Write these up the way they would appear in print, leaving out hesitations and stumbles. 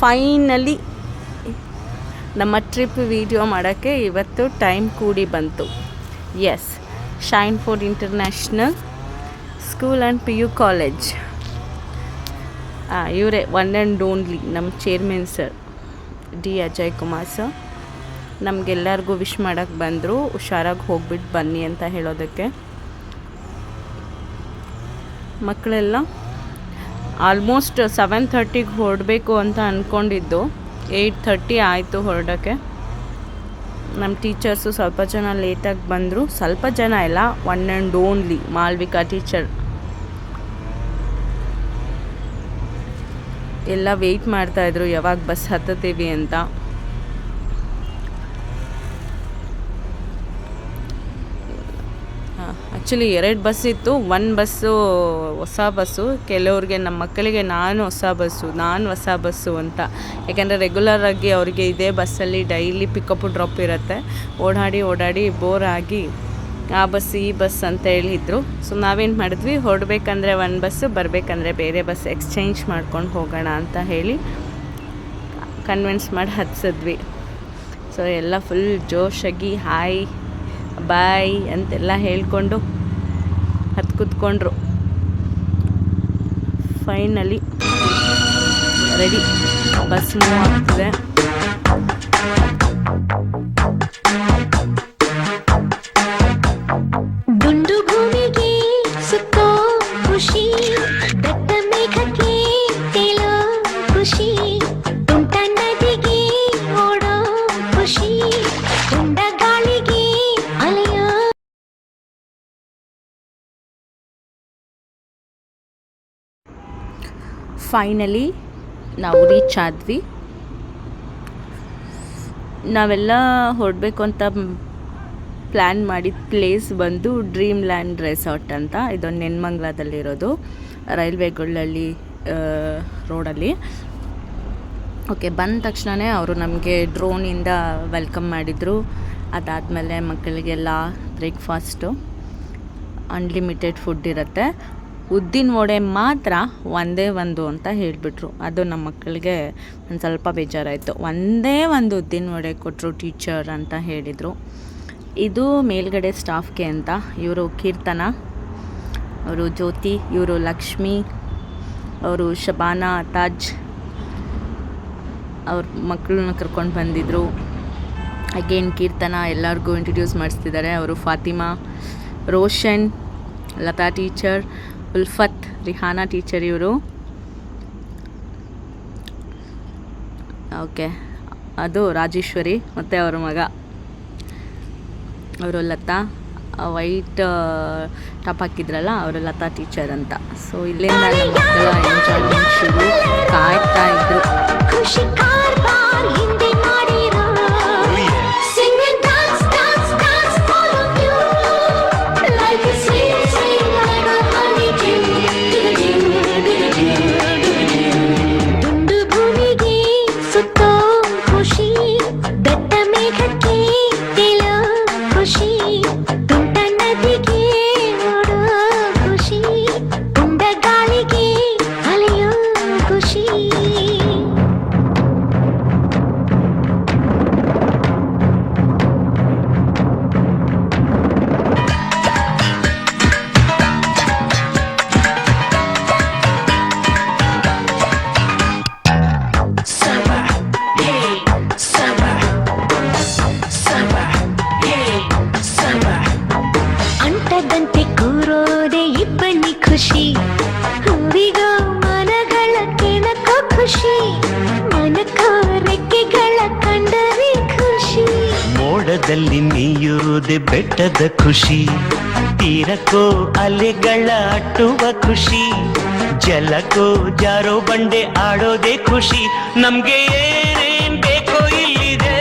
Finally ನಮ್ಮ trip video ಮಾಡೋಕ್ಕೆ ಇವತ್ತು ಟೈಮ್ ಕೂಡಿ ಬಂತು. Yes, Shineford international school and PU college. ಇವರೇ ಒನ್ ಆ್ಯಂಡ್ ಓನ್ಲಿ ನಮ್ಮ chairman sir D. Ajay Kumar sir. ನಮಗೆಲ್ಲರಿಗೂ ವಿಶ್ ಮಾಡೋಕ್ಕೆ ಬಂದರು, ಹುಷಾರಾಗಿ ಹೋಗ್ಬಿಟ್ಟು ಬನ್ನಿ ಅಂತ ಹೇಳೋದಕ್ಕೆ. ಮಕ್ಕಳೆಲ್ಲ ಆಲ್ಮೋಸ್ಟ್ 7:30ಗೆ ಹೊರಡಬೇಕು ಅಂತ ಅಂದ್ಕೊಂಡಿದ್ದು, 8:30 ಆಯಿತು ಹೊರಡೋಕ್ಕೆ. ನಮ್ಮ ಟೀಚರ್ಸು ಸ್ವಲ್ಪ ಜನ ಲೇಟಾಗಿ ಬಂದರು. ಸ್ವಲ್ಪ ಜನ ಇಲ್ಲ, one and only Malvika teacher ಎಲ್ಲ ವೆಯ್ಟ್ ಮಾಡ್ತಾಯಿದ್ರು ಯಾವಾಗ ಬಸ್ ಹತ್ತುತ್ತೀವಿ ಅಂತ. ಆ್ಯಕ್ಚುಲಿ 2 ಬಸ್ ಇತ್ತು. 1 ಬಸ್ಸು ಹೊಸ ಬಸ್ಸು, ಕೆಲವ್ರಿಗೆ ನಮ್ಮ ಮಕ್ಕಳಿಗೆ ನಾನು ಹೊಸ ಬಸ್ಸು ಅಂತ. ಯಾಕೆಂದರೆ ರೆಗ್ಯುಲರಾಗಿ ಅವರಿಗೆ ಇದೇ ಬಸ್ಸಲ್ಲಿ ಡೈಲಿ ಪಿಕಪ್ ಡ್ರಾಪ್ ಇರುತ್ತೆ. ಓಡಾಡಿ ಬೋರ್ ಆಗಿ ಆ ಬಸ್ ಈ ಬಸ್ ಅಂತ ಹೇಳಿದ್ರು. ಸೊ ನಾವೇನು ಮಾಡಿದ್ವಿ, ಹೊರಡಬೇಕಂದ್ರೆ 1 ಬಸ್ಸು, ಬರಬೇಕಂದ್ರೆ ಬೇರೆ ಬಸ್ ಎಕ್ಸ್ಚೇಂಜ್ ಮಾಡ್ಕೊಂಡು ಹೋಗೋಣ ಅಂತ ಹೇಳಿ ಕನ್ವಿನ್ಸ್ ಮಾಡಿ ಹತ್ಸಿದ್ವಿ. ಸೊ ಎಲ್ಲ ಫುಲ್ ಜೋಶಾಗಿ ಹಾಯ್ ಬಾಯ್ ಅಂತೆಲ್ಲ ಹೇಳ್ಕೊಂಡು ಕೂತ್ಕೊಂಡ್ರು. ಫೈನಲಿ ರೆಡಿ, ಬಸ್ ಮೂವ್ ಆಗ್ತಿದೆ. ದುಂಡು ಭೂಮಿಗೆ ಸುತ್ತೋ ಖುಷಿ, ದಟ್ಟ ಮೇಘಕ್ಕೆ ತೇಲೋ ಖುಷಿ, ತುಂಟ ನದಿಗೆ ಓಡೋ ಖುಷಿ, ತುಂಡ ಗಾಳಿಗೆ ಅಲೆಯೋ. ಫೈನಲಿ ನಾವು ರೀಚ್ ಆದ್ವಿ. ನಾವೆಲ್ಲ ಹೊರಡಬೇಕು ಅಂತ ಪ್ಲ್ಯಾನ್ ಮಾಡಿದ ಪ್ಲೇಸ್ ಬಂದು ಡ್ರೀಮ್ ಲ್ಯಾಂಡ್ ರೆಸಾರ್ಟ್ ಅಂತ. ಇದೊಂದು ನೆನ್ಮಂಗ್ಲದಲ್ಲಿರೋದು, ರೈಲ್ವೆಗಳಲ್ಲಿ ರೋಡಲ್ಲಿ. ಓಕೆ, ಬಂದ ತಕ್ಷಣವೇ ಅವರು ನಮಗೆ ಡ್ರೋನಿಂದ ವೆಲ್ಕಮ್ ಮಾಡಿದರು. ಅದಾದಮೇಲೆ ಮಕ್ಕಳಿಗೆಲ್ಲ ಬ್ರೇಕ್ಫಾಸ್ಟು, ಅನ್ಲಿಮಿಟೆಡ್ ಫುಡ್ ಇರುತ್ತೆ. ಉದ್ದಿನ ವಡೆ ಮಾತ್ರ ಒಂದೇ ಒಂದು ಅಂತ ಹೇಳಿಬಿಟ್ರು. ಅದು ನಮ್ಮ ಮಕ್ಕಳಿಗೆ ಒಂದು ಸ್ವಲ್ಪ ಬೇಜಾರಾಯಿತು. ಒಂದೇ ಒಂದು ಉದ್ದಿನ ವಡೆ ಕೊಟ್ಟರು ಟೀಚರ್ ಅಂತ ಹೇಳಿದರು. ಇದು ಮೇಲ್ಗಡೆ ಸ್ಟಾಫ್ಗೆ ಅಂತ. ಇವರು ಕೀರ್ತನ, ಅವರು ಜ್ಯೋತಿ, ಇವರು ಲಕ್ಷ್ಮಿ, ಅವರು ಶಬಾನಾ, ತಾಜ್, ಅವ್ರ ಮಕ್ಕಳನ್ನ ಕರ್ಕೊಂಡು ಬಂದಿದ್ದರು. ಅಗೇನ್ ಕೀರ್ತನ ಎಲ್ಲರಿಗೂ ಇಂಟ್ರಡ್ಯೂಸ್ ಮಾಡಿಸ್ತಿದ್ದಾರೆ. ಅವರು ಫಾತಿಮಾ, ರೋಷನ್, ಲತಾ ಟೀಚರ್, ಉಲ್ಫತ್, ರಿಹಾನಾ ಟೀಚರ್ ಇವರು. ಓಕೆ, ಅದು ರಾಜೇಶ್ವರಿ ಮತ್ತು ಅವರ ಮಗ, ಅವರು ಲತಾ. ವೈಟ್ ಟಾಪ್ ಹಾಕಿದ್ರಲ್ಲ, ಅವರು ಲತಾ ಟೀಚರ್ ಅಂತ. ಸೊ ಇಲ್ಲಿಂದ ನಮ್ಮ ಮಕ್ಕಳ ಎಂಜಾಯ್ಮೆಂಟ್ ಶುರು. ಕಾಯ್ತಾ ಇದ್ರು. ಖುಷಿ, ಹೂವಿಗೋ ಮನಗಳ ಕೆಣಕೋ ಖುಷಿ, ಮನಕೋ ರೆಕ್ಕೆಗಳ ಕಂಡರೆ ಖುಷಿ. ಮೋಡದಲ್ಲಿ ನೀಯುವುದೇ ಬೆಟ್ಟದ ಖುಷಿ, ತೀರಕ್ಕೋ ಅಲೆಗಳ ಅಟ್ಟುವ ಖುಷಿ, ಜಲಕ್ಕೋ ಜಾರೋ ಬಂಡೆ ಆಡೋದೇ ಖುಷಿ. ನಮ್ಗೆ ಏನೇನ್ ಬೇಕೋ ಇಲ್ಲಿದೆ.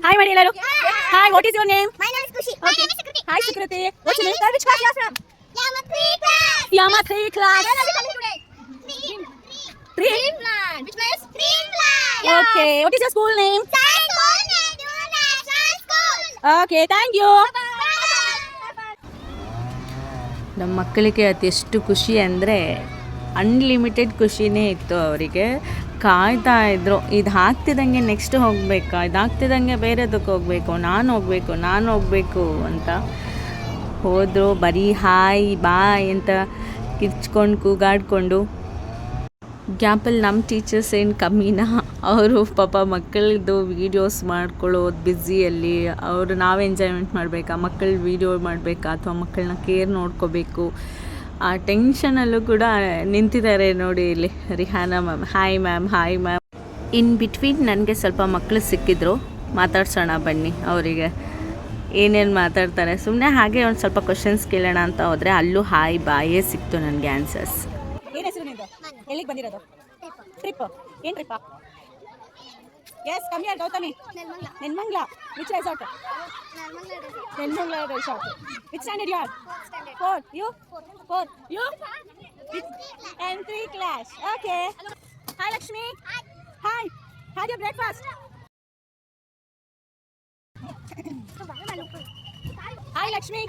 Hi, my dear. Hi, what is your name? My name is Kushi. Okay. My name is Sukriti. Hi, Sukriti. What's your name? Which class you are from? Yama 3 class. Yama 3 class. Where are we coming today? Dreamland. Which place? Dreamland. Yeah. Okay. What is your school name? Science School International School. Okay. Thank you. Bye. ನಮ್ಮ ಮಕ್ಕಳಿಗೆ ಅದೆಷ್ಟು ಖುಷಿ ಅಂದರೆ unlimited ಖುಷಿನೇ ಇತ್ತು ಅವರಿಗೆ. ಕಾಯ್ತಾ ಇದ್ರು, ಇದು ಹಾಕ್ತಿದ್ದಂಗೆ ನೆಕ್ಸ್ಟ್ ಹೋಗಬೇಕಾ, ಇದು ಹಾಕ್ತಿದ್ದಂಗೆ ಬೇರೆದಕ್ಕೆ ಹೋಗಬೇಕು, ನಾನು ಹೋಗಬೇಕು ಅಂತ. ಹೋದರು, ಬರೀ ಹಾಯ್ ಬಾಯ್ ಅಂತ ಕಿರ್ಚ್ಕೊಂಡು ಕೂಗಾಡಿಕೊಂಡು. ಗ್ಯಾಪಲ್ಲಿ ನಮ್ಮ ಟೀಚರ್ಸ್ ಏನು ಕಮ್ಮಿನಾ, ಅವರು ಪಾಪ ಮಕ್ಕಳದ್ದು ವೀಡಿಯೋಸ್ ಮಾಡ್ಕೊಳ್ಳೋದು ಬ್ಯುಸಿಯಲ್ಲಿ. ಅವರು ನಾವು ಎಂಜಾಯ್ಮೆಂಟ್ ಮಾಡಬೇಕಾ, ಮಕ್ಕಳ ವೀಡಿಯೋ ಮಾಡಬೇಕಾ, ಅಥವಾ ಮಕ್ಕಳನ್ನ ಕೇರ್ ನೋಡ್ಕೋಬೇಕು, ಆ ಟೆನ್ಷನಲ್ಲೂ ಕೂಡ ನಿಂತಿದ್ದಾರೆ ನೋಡಿ ಇಲ್ಲಿ Rihana ma'am. Hi ma'am. In between ನನಗೆ ಸ್ವಲ್ಪ ಮಕ್ಕಳು ಸಿಕ್ಕಿದ್ರು, ಮಾತಾಡ್ಸೋಣ ಬನ್ನಿ ಅವರಿಗೆ ಏನೇನು ಮಾತಾಡ್ತಾರೆ. ಸುಮ್ಮನೆ ಹಾಗೆ ಒಂದು ಸ್ವಲ್ಪ ಕ್ವಶನ್ಸ್ ಕೇಳೋಣ ಅಂತ ಹೋದರೆ ಅಲ್ಲೂ ಹಾಯ್ ಬಾಯೇ ಸಿಕ್ತು ನನಗೆ ಆನ್ಸರ್ಸ್. ಏನು ಹೆಸರು ನಿಂದು? ಎಲ್ಲಿಗೆ ಬಂದಿರೋದು? ಟ್ರಿಪ್. ಏನು ಟ್ರಿಪ್ಪಾ? ಎಸ್, ಕಮ್ಮಿ ಆರ್ Gautami. Nelamangala. Which resort? Nelamangala resort. Which standard you are? 4. You? 4. You? And 3 class. Okay. Hi Lakshmi. Hi. Had your breakfast? Hi Lakshmi.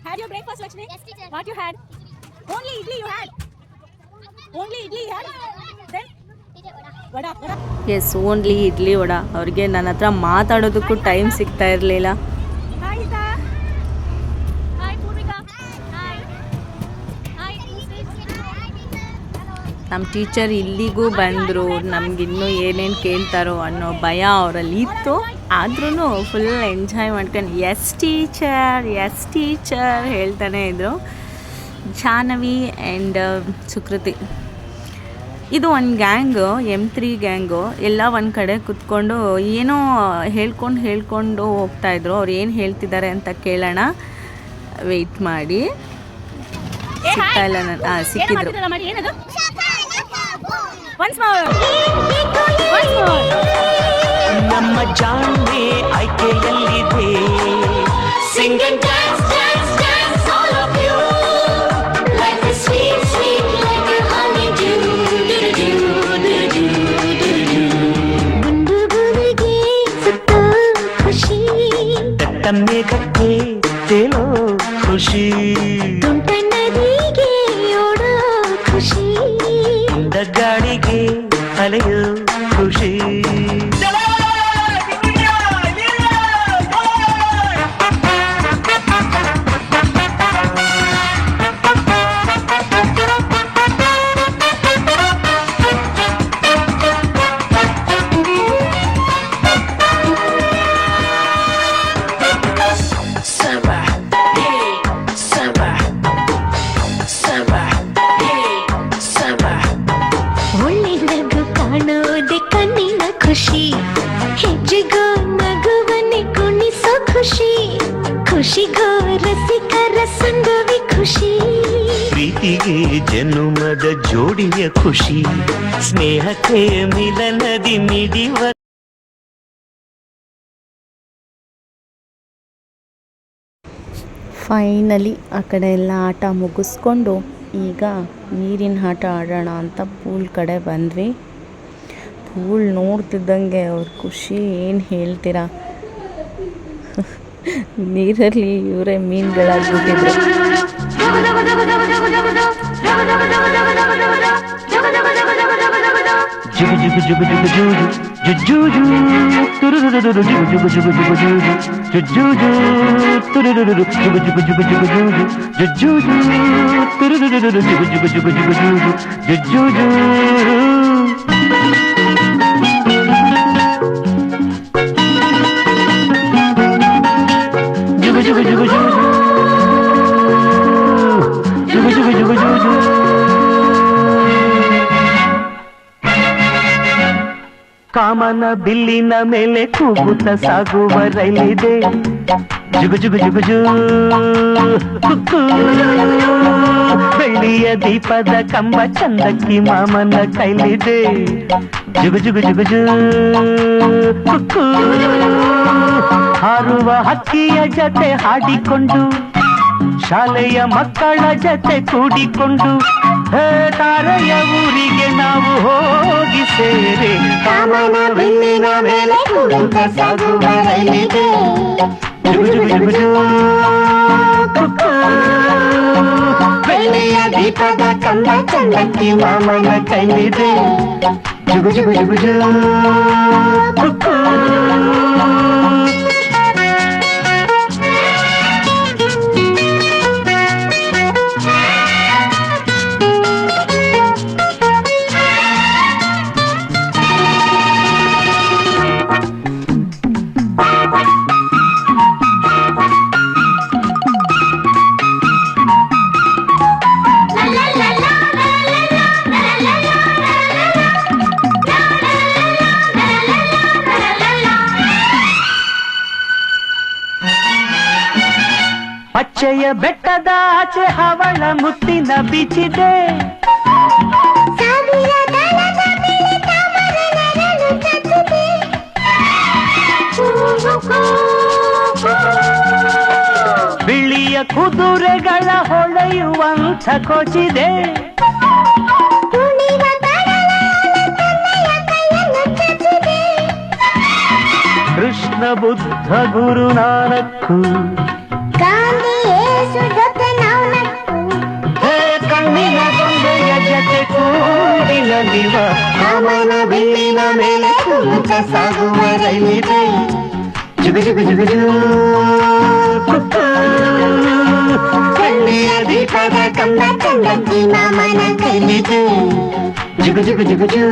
Had your breakfast, Lakshmi? Yes, teacher. What you had? Only idli you had? Only idli you had? Then? Vada. Yes, only idli vada. ಅವ್ರಿಗೆ ನನ್ನ ಹತ್ರ ಮಾತಾಡೋದಕ್ಕೂ time ಸಿಗ್ತಾ ಇರಲಿಲ್ಲ. Hi Ita. Hi Purvika. Hi. Hi. ನಮ್ಮ teacher ಇಲ್ಲಿಗೂ ಬಂದರು, ನಮಗಿನ್ನೂ ಏನೇನು ಕೇಳ್ತಾರೋ ಅನ್ನೋ ಭಯ ಅವರಲ್ಲಿ ಇತ್ತು. ಆದ್ರೂ ಫುಲ್ ಎಂಜಾಯ್ ಮಾಡ್ಕೊಂಡು ಎಸ್ ಟೀಚರ್ ಹೇಳ್ತಾನೆ ಇದ್ರು. ಜಾಹ್ನವಿ ಆ್ಯಂಡ್ ಸುಕೃತಿ, ಇದು ಒಂದು ಗ್ಯಾಂಗು, M3 ಗ್ಯಾಂಗು. ಎಲ್ಲ ಒಂದು ಕಡೆ ಕುತ್ಕೊಂಡು ಏನೋ ಹೇಳ್ಕೊಂಡು ಹೋಗ್ತಾಯಿದ್ರು. ಅವ್ರು ಏನು ಹೇಳ್ತಿದ್ದಾರೆ ಅಂತ ಕೇಳೋಣ, ವೆಯ್ಟ್ ಮಾಡಿ. ಸಿಗ್ತಾ ಇಲ್ಲ ಸಿಕ್ಕಿದ್ರು. ನಮ್ಮ ಜಾಣ್ಮೆ ಆಯ್ಕೆಯಲ್ಲಿದೆ. Sing and dance, dance, dance, all of you. Life is sweet, sweet like a honeydew. ಗುಂಡು ಗುಡಿಗೆ ಸುತ್ತ ಖುಷಿ, ದಟ್ಟ ಮೇಘಕ್ಕೆ ತೇಲೋ ಖುಷಿ, ತುಂಟ ನದಿಗೆ ಓಡೋ ಖುಷಿ, ಮುಂದ ಗಾಳಿಗೆ ಅಲೆಯೋ ಖುಷಿ. ಒಳ್ಳೆ ನಗು ಕಾಣೋದೆ ಕಣ್ಣಿನ ಖುಷಿ, ಹೆಜ್ಜೆಗೋ ನಗುವನ್ನೇ ಕುಣಿಸೋ ಖುಷಿ, ಖುಷಿಗೋ ರಸಿಕರ ಸಂಗವಿ ಖುಷಿ. ಪ್ರೀತಿಗೆ ಜನುಮದ ಜೋಡಿಯ ಖುಷಿ, ಸ್ನೇಹಕ್ಕೆ ಮಿಲನದಿ ಮಿಡಿವ. ಫೈನಲಿ ಆ ಕಡೆ ಎಲ್ಲ ಆಟ ಮುಗಿಸ್ಕೊಂಡು ಈಗ ನೀರಿನ ಆಟ ಆಡೋಣ ಅಂತ ಪೂಲ್ ಕಡೆ ಬಂದ್ವಿ. ಪೂಲ್ ನೋಡ್ತಿದ್ದಂಗೆ ಅವ್ರ ಖುಷಿ ಏನು ಹೇಳ್ತೀರಾ. ನೀರಲ್ಲಿ ಇವರೇ ಮೀನುಗಳಾಗ್ಬಿಟ್ಟಿದ್ರು. ಜುಗು ಜುಗು ಜುಗು ಜುಗು ಜೂಜು ಜುಜೂಜು ತುರುರುರುರು ಜುಗು ಜುಗು ಜುಗು ಜುಗು ಜೂಜು ಜುಜೂಜು ತುರುರುರುರು ಜುಗು ಜುಗು ಜುಗು ಜುಗು ಜೂಜು ಜುಜೂಜು ತುರುರುರುರು ಜುಗು ಜುಗು ಜುಗು ಜುಗು ಜೂಜು ಜುಜೂಜು. ಜುಗು ಜುಗು ಜುಗು ಜೂಜು ಜುಗು ಜುಗು ಜುಗು ಜೂಜು. ಕಾಮನ ಬಿಲ್ಲಿನ ಮೇಲೆ ಕೂಗುತ್ತ ಸಾಗುವ ರೈಲಿದೆ. ಜುಗು ಜುಗು ಜುಗು ಜೂ ಕುಕ್ಕು. ಬೆಳ್ಳಿಯ ದೀಪದ ಕಂಬ ಚಂದಕ್ಕಿ ಮಾಮನ ಕೈಲಿದೆ. ಜುಗು ಜುಗು ಜುಗು ಜೂ ಕುಕ್ಕು. ಹಾರುವ ಹಕ್ಕಿಯ ಜೊತೆ ಹಾಡಿಕೊಂಡು, ಶಾಲೆಯ ಮಕ್ಕಳ ಜೊತೆ ಕೂಡಿಕೊಂಡು, ತಾರೆಯ ಊರಿಗೆ ನಾವು ಹೋಗಿ ಸೇರೆ. ಕಾಮನ ಬಿಲ್ಲಿನ ಮೇಲೆ ಕೂಗುತ್ತ ಸಾಗುವ ರೈಲಿದೆ. ಜುಗು ಜುಗು ಜುಗು ಜು ಕುಕ್ಕು. ಬೆಳ್ಳಿಯ ದೀಪದ ಕಂದ ಚಂದಕ್ಕಿ ಮಾಮನ ಕೈಲಿದೆ ಜುಗು ಜುಗು ಜುಗು ಜು ಕುಕ್ಕು. ಪಚ್ಚೆಯ ಬೆಟ್ಟದ ಆಚೆ ಹವಳ ಮುತ್ತಿನ ಬಿಚ್ಚಿದೆ ಬಿಳಿಯ ಕುದುರೆಗಳ ಹೊಳೆಯುವಂಥ ಕೊಚಿದೆ ಕೃಷ್ಣ ಬುದ್ಧ ಗುರು ನಾನಕ್ಕು ಕಣ್ಣಿನ ಗೊಂಬೆಯ ಜತೆ ಕೂಡಿನ ದಿವ ಕಾಮನ ಬಿಲ್ಲಿನ ಮೇಲೆ ಕೂತ ಸಾಗುವ ರೈಲಿದೆ ಜುಗು ಜುಗು ಜುಗು ಜು ಕುಕ್ಕು. ಬೆಳ್ಳಿಯ ದೀಪದ ಕಂದ ಚಂದಕ್ಕಿ ಮಾಮನ ಕೈಲಿದೆ ಜುಗು ಜುಗು ಜುಗು ಜು